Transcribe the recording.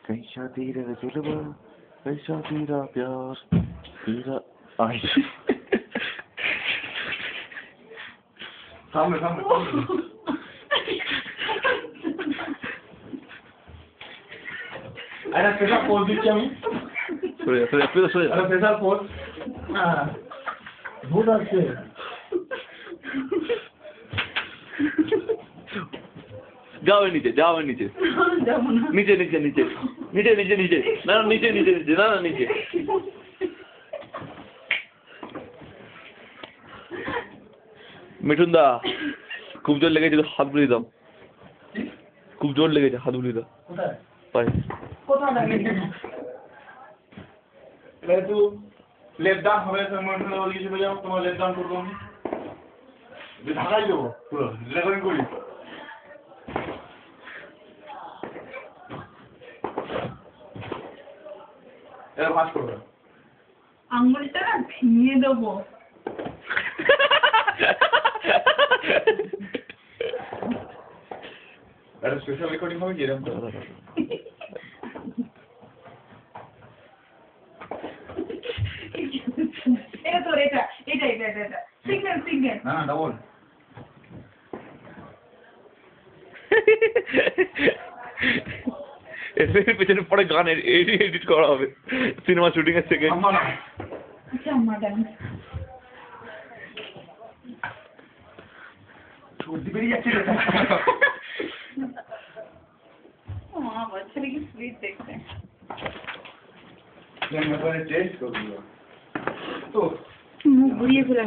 कैसा तेरा जलवा कैसा तेरा प्यार तेरा आई सामने सामने अरे पैसा पोज दिया मैं अरे पैसा पोज बहुत अच्छे जाओ नीचे नीचे नीचे नीचे नीचे नीचे नीचे नीचे ना नीचे नीचे नीचे ना नीचे मिठुन दा खूब जोर लेगेছে हाथ बुलिয়ে দাও खूब जोर लेगेছে हाथ बुलिয়ে দাও কোথায় পায়ে কোথায় লাগেছে এবারে তো লেফট ডাউন হবে তোমার ওই হিসেবে যাও তোমার লেফট ডাউন করব আমি যে ঢাকাই দেব পুরো রেকর্ডিং করি এর ভাঁজ করবে আঙ্গুলটা ভেঙে দেবো এটা স্পেশাল রেকর্ডিং হবে কি এরকম এটা তোর এটা সিগন্যাল না ডাবল এর পেছনে পরে গান এডিট করা হবে সিনেমা শুটিং এর থেকে আচ্ছা ম্যাডাম সর্দি বেরিয়ে যাচ্ছে মা বাচ্চারা কি সুইট দেখতে টেস্ট করবো তো মুখ ঘুরিয়ে ফেলা